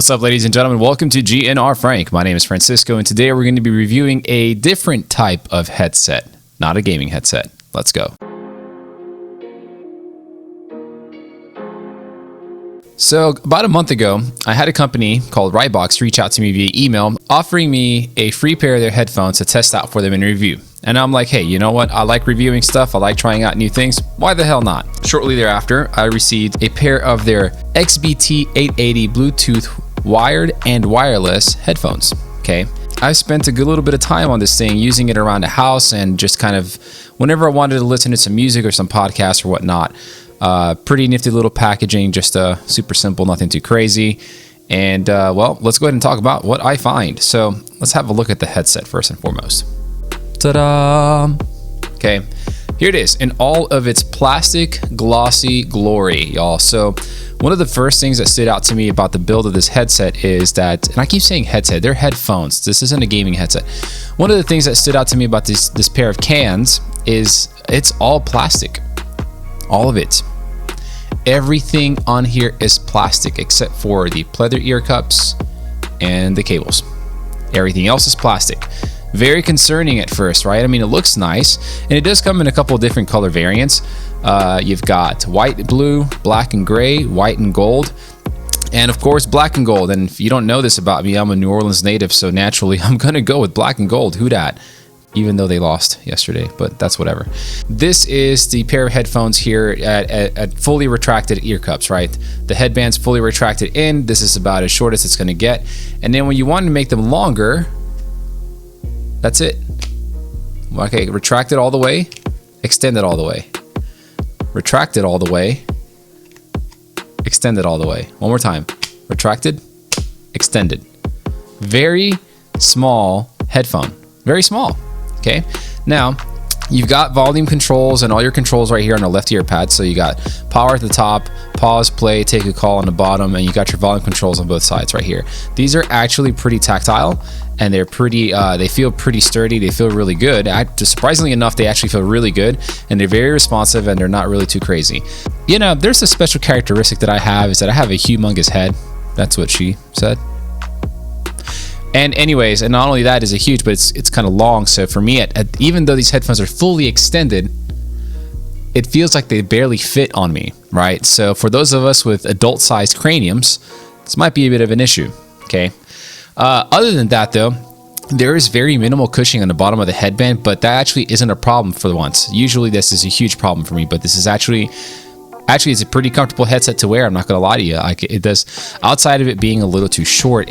What's up, ladies and gentlemen? Welcome to GNR Frank. My name is Francisco, and today we're going to be reviewing a different type of headset, not a gaming headset. Let's go. So about a month ago, I had a company called Riwbox reach out to me via email, offering me a free pair of their headphones to test out for them in review. And I'm like, hey, you know what? I like reviewing stuff. I like trying out new things. Why the hell not? Shortly thereafter, I received a pair of their XBT 880 Bluetooth wired and wireless headphones. Okay. I spent a good little bit of time on this thing, using it around the house and just kind of whenever I wanted to listen to some music or some podcasts or whatnot. Pretty nifty little packaging, just super simple, nothing too crazy. And well, let's go ahead and talk about what I find. So let's have a look at the headset first and foremost. Ta-da! Okay, here it is in all of its plastic glossy glory, y'all. So one of the first things that stood out to me about the build of this headset is that, and I keep saying headset, they're headphones. This isn't a gaming headset. One of the things that stood out to me about this pair of cans is it's all plastic. All of it. Everything on here is plastic except for the pleather ear cups and the cables. Everything else is plastic. Very concerning at first, right? I mean, it looks nice, and it does come in a couple of different color variants. You've got white, blue, black and gray, white and gold, and of course black and gold. And if you don't know this about me, I'm a New Orleans native, so naturally I'm gonna go with black and gold. Who dat? Even though they lost yesterday, but that's whatever. This is the pair of headphones here at fully retracted ear cups, right? The headband's fully retracted in. This is about as short as it's gonna get. And then when you want to make them longer, that's it. Okay, retract it all the way, extend it all the way. Retract it all the way, extend it all the way. One more time. Retracted, extended. Very small headphone, very small. Okay, now you've got volume controls and all your controls right here on the left ear pad. So you got power at the top, pause, play, take a call on the bottom, and you got your volume controls on both sides right here. These are actually pretty tactile, and they're pretty, they feel pretty sturdy. They feel really good. Surprisingly enough, they actually feel really good, and they're very responsive, and they're not really too crazy. You know, there's a special characteristic that I have, is that I have a humongous head. That's what she said. And anyways, and not only that is it huge, but it's kind of long. So for me, even though these headphones are fully extended, it feels like they barely fit on me, right? So for those of us with adult-sized craniums, this might be a bit of an issue, okay? Other than that, though, there is very minimal cushioning on the bottom of the headband, but that actually isn't a problem for once. Usually this is a huge problem for me, but this is actually it's a pretty comfortable headset to wear. I'm not gonna lie to you. It does, outside of it being a little too short,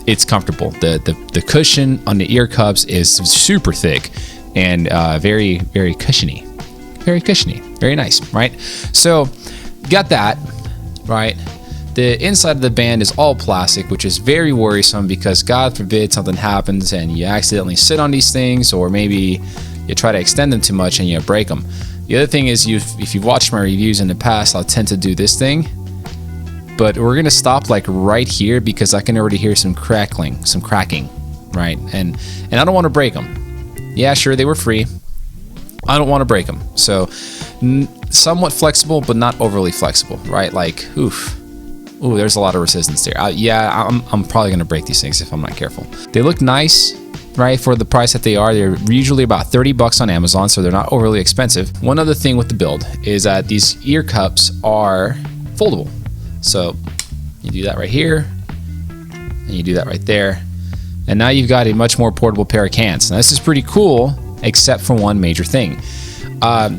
it's comfortable. The cushion on the ear cups is super thick and very, very cushiony. Very cushiony. Very nice, right? So, got that, right? The inside of the band is all plastic, which is very worrisome because God forbid something happens and you accidentally sit on these things, or maybe you try to extend them too much and you break them. The other thing is, if you've watched my reviews in the past, I'll tend to do this thing. But we're gonna stop like right here because I can already hear some cracking, right? And I don't want to break them. Yeah, sure, they were free. I don't want to break them. So somewhat flexible, but not overly flexible, right? Like, ooh, there's a lot of resistance there. Yeah, I'm probably gonna break these things if I'm not careful. They look nice, right? For the price that they are, they're usually about 30 bucks on Amazon, so they're not overly expensive. One other thing with the build is that these ear cups are foldable. So you do that right here, and you do that right there, and now you've got a much more portable pair of cans. Now this is pretty cool, except for one major thing.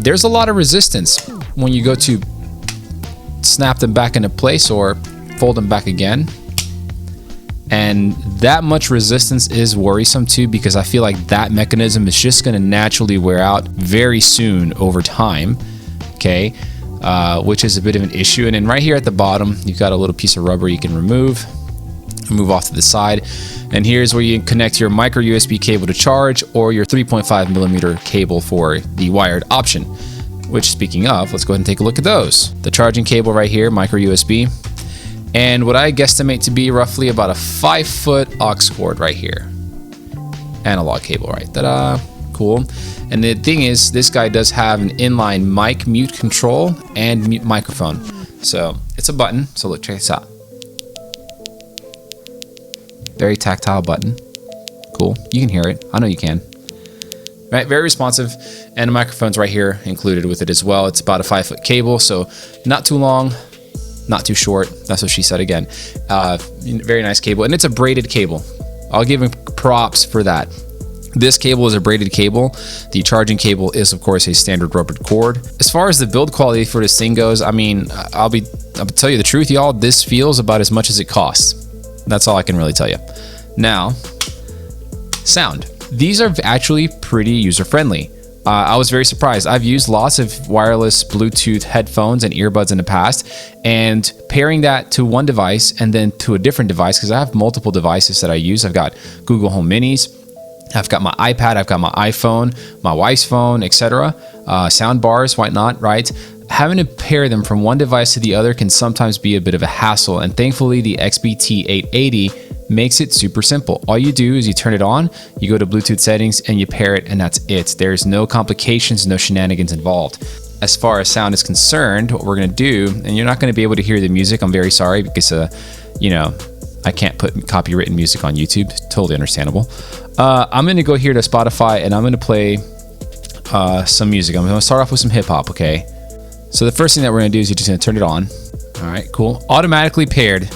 There's a lot of resistance when you go to snap them back into place or fold them back again, and that much resistance is worrisome too, because I feel like that mechanism is just going to naturally wear out very soon over time. Okay. Which is a bit of an issue. And then right here at the bottom, you've got a little piece of rubber you can move off to the side. And here's where you can connect your micro USB cable to charge, or your 3.5 millimeter cable for the wired option. Which, speaking of, let's go ahead and take a look at those. The charging cable right here, micro USB, and what I guesstimate to be roughly about a 5-foot aux cord right here. Analog cable, right? Ta-da! Cool. And the thing is, this guy does have an inline mic mute control and mute microphone. So it's a button. So look, check this out. Very tactile button. Cool. You can hear it. I know you can. Right, very responsive, and the microphone's right here included with it as well. It's about a 5-foot cable, so not too long, not too short. That's what she said again. Very nice cable, and it's a braided cable. I'll give him props for that. This cable is a braided cable. The charging cable is, of course, a standard rubber cord. As far as the build quality for this thing goes, I mean, I'll tell you the truth, y'all. This feels about as much as it costs. That's all I can really tell you. Now, sound. These are actually pretty user-friendly. I was very surprised. I've used lots of wireless Bluetooth headphones and earbuds in the past, and pairing that to one device and then to a different device, because I have multiple devices that I use. I've got Google Home Minis, I've got my iPad, I've got my iPhone, my wife's phone, etc. Sound bars, why not, right? Having to pair them from one device to the other can sometimes be a bit of a hassle, and thankfully the XBT 880 makes it super simple. All you do is you turn it on, you go to Bluetooth settings, and you pair it, and that's it. There's no complications, no shenanigans involved. As far as sound is concerned, what we're gonna do, and you're not gonna be able to hear the music, I'm very sorry, because I can't put copywritten music on YouTube. Totally understandable. I'm gonna go here to Spotify, and I'm gonna play some music. I'm gonna start off with some hip hop, okay? So the first thing that we're gonna do is you're just gonna turn it on. All right, cool. Automatically paired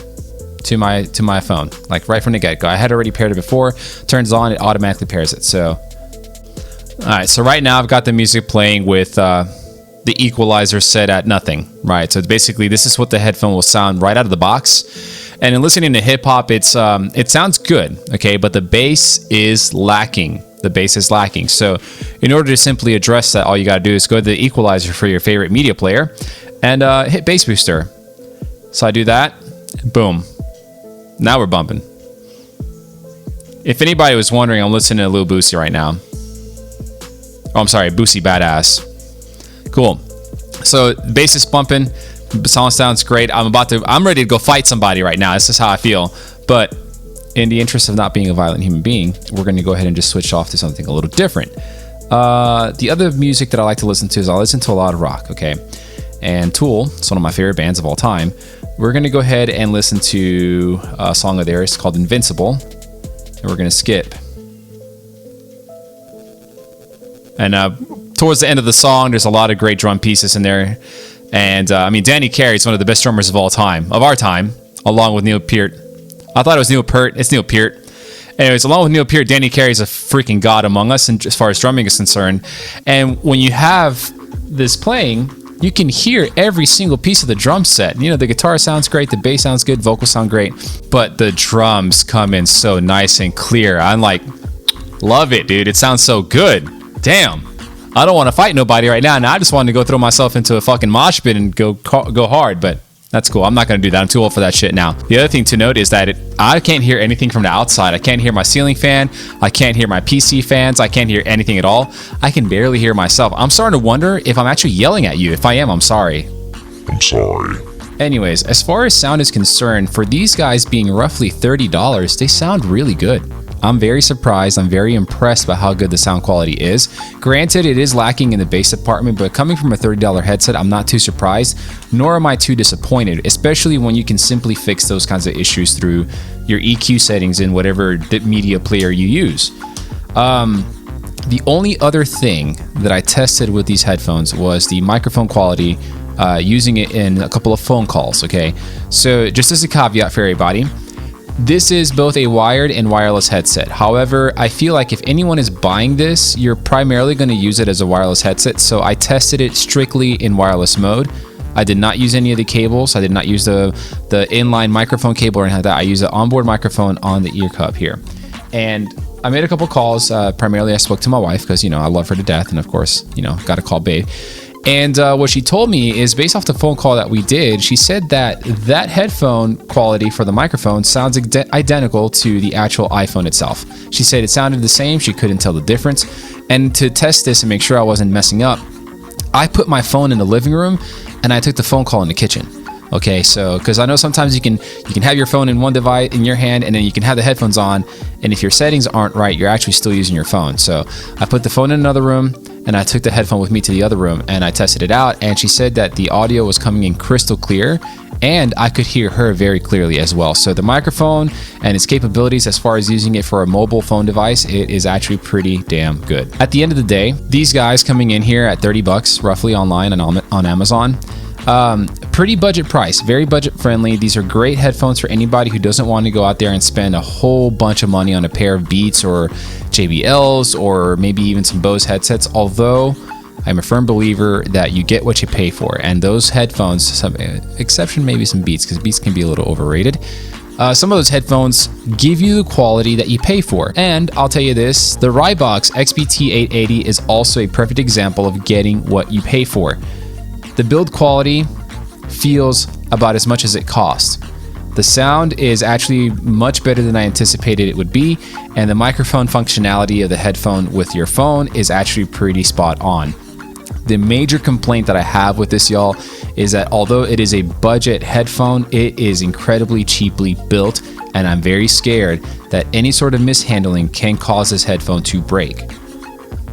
to my phone, like right from the get-go. I had already paired it before. Turns on, it automatically pairs it. So, all right. So right now I've got the music playing with the equalizer set at nothing. Right. So basically, this is what the headphone will sound right out of the box. And in listening to hip hop, it sounds good. Okay, but the bass is lacking. The bass is lacking. So in order to simply address that, all you got to do is go to the equalizer for your favorite media player and hit bass booster. So I do that. Boom. Now we're bumping. If anybody was wondering, I'm listening to Lil Boosie right now. Oh, I'm sorry, Boosie Badass. Cool. So the bass is bumping. The song sounds great. I'm ready to go fight somebody right now. This is how I feel. But in the interest of not being a violent human being, we're going to go ahead and just switch off to something a little different. The other music that I like to listen to is I listen to a lot of rock, okay? And Tool, it's one of my favorite bands of all time. We're going to go ahead and listen to a song of theirs called Invincible. And we're going to skip. And towards the end of the song, there's a lot of great drum pieces in there. And I mean, Danny Carey is one of the best drummers of all time, of our time, along with Neil Peart. I thought it was Neil Peart. It's Neil Peart. Anyways, along with Neil Peart, Danny Carey is a freaking god among us, and as far as drumming is concerned. And when you have this playing, you can hear every single piece of the drum set. You know, the guitar sounds great, the bass sounds good, vocals sound great, but the drums come in so nice and clear. I'm like, love it, dude. It sounds so good. Damn. I don't want to fight nobody right now. Now I just wanted to go throw myself into a fucking mosh pit and go hard, but that's cool. I'm not going to do that. I'm too old for that shit now. The other thing to note is that I can't hear anything from the outside. I can't hear my ceiling fan. I can't hear my PC fans. I can't hear anything at all. I can barely hear myself. I'm starting to wonder if I'm actually yelling at you. If I am, I'm sorry. I'm sorry. Anyways, as far as sound is concerned, for these guys being roughly $30, they sound really good. I'm very surprised. I'm very impressed by how good the sound quality is. Granted, it is lacking in the bass department, but coming from a $30 headset, I'm not too surprised, nor am I too disappointed, especially when you can simply fix those kinds of issues through your EQ settings in whatever media player you use. The only other thing that I tested with these headphones was the microphone quality, using it in a couple of phone calls, okay? So just as a caveat for everybody, this is both a wired and wireless headset. However, I feel like if anyone is buying this, you're primarily going to use it as a wireless headset. So I tested it strictly in wireless mode. I did not use any of the cables. I did not use the inline microphone cable or anything like that. I used an onboard microphone on the ear cup here. And I made a couple calls. Primarily, I spoke to my wife because, I love her to death. And of course, got to call babe. And what she told me is, based off the phone call that we did, she said that headphone quality for the microphone sounds identical to the actual iPhone itself. She said it sounded the same. She couldn't tell the difference. And to test this and make sure I wasn't messing up, I put my phone in the living room and I took the phone call in the kitchen. Okay, so because I know sometimes you can have your phone in one device in your hand and then you can have the headphones on, and if your settings aren't right, you're actually still using your phone. So I put the phone in another room and I took the headphone with me to the other room and I tested it out, and she said that the audio was coming in crystal clear and I could hear her very clearly as well. So the microphone and its capabilities as far as using it for a mobile phone device, it is actually pretty damn good. At the end of the day, these guys coming in here at 30 bucks roughly online and on Amazon, pretty budget price, very budget friendly. These are great headphones for anybody who doesn't want to go out there and spend a whole bunch of money on a pair of Beats or JBLs or maybe even some Bose headsets, although I'm a firm believer that you get what you pay for. And those headphones, some exception maybe some Beats, because Beats can be a little overrated. Some of those headphones give you the quality that you pay for. And I'll tell you this, the Riwbox XBT 880 is also a perfect example of getting what you pay for. The build quality feels about as much as it costs. The sound is actually much better than I anticipated it would be, and the microphone functionality of the headphone with your phone is actually pretty spot on. The major complaint that I have with this, y'all, is that although it is a budget headphone, it is incredibly cheaply built, and I'm very scared that any sort of mishandling can cause this headphone to break.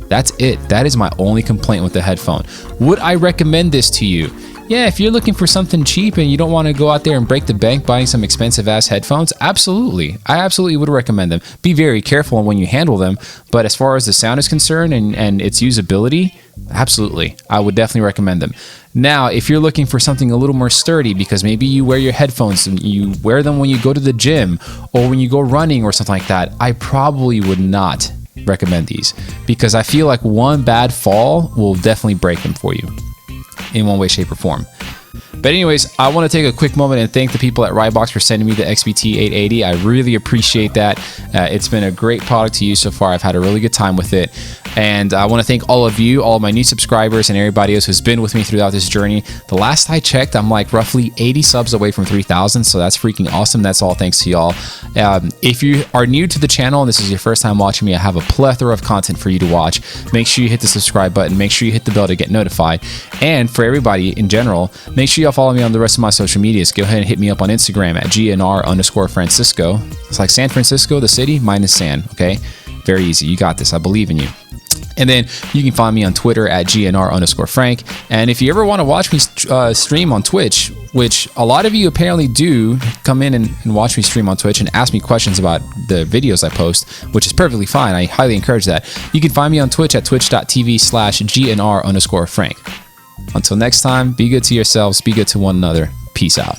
That's it. That is my only complaint with the headphone. Would I recommend this to you? Yeah, if you're looking for something cheap and you don't want to go out there and break the bank buying some expensive ass headphones, absolutely. I absolutely would recommend them. Be very careful when you handle them, but as far as the sound is concerned and its usability, absolutely. I would definitely recommend them. Now, if you're looking for something a little more sturdy, because maybe you wear your headphones and you wear them when you go to the gym or when you go running or something like that, I probably would not recommend these, because I feel like one bad fall will definitely break them for you in one way, shape, or form. But anyways, I want to take a quick moment and thank the people at Riwbox for sending me the XBT 880. I really appreciate that. It's been a great product to use so far. I've had a really good time with it. And I want to thank all of you, all of my new subscribers, and everybody else who's been with me throughout this journey. The last I checked, I'm like roughly 80 subs away from 3,000, so that's freaking awesome. That's all thanks to y'all. If you are new to the channel and this is your first time watching me, I have a plethora of content for you to watch. Make sure you hit the subscribe button. Make sure you hit the bell to get notified. And for everybody in general, make sure y'all follow me on the rest of my social medias. Go ahead and hit me up on Instagram at gnr_Francisco. It's like San Francisco, the city, minus San, okay? Very easy. You got this. I believe in you. And then you can find me on Twitter at gnr_Frank. And if you ever want to watch me stream on Twitch, which a lot of you apparently do come in and watch me stream on Twitch and ask me questions about the videos I post, which is perfectly fine. I highly encourage that. You can find me on Twitch at twitch.tv/gnr_Frank. Until next time, be good to yourselves, be good to one another. Peace out.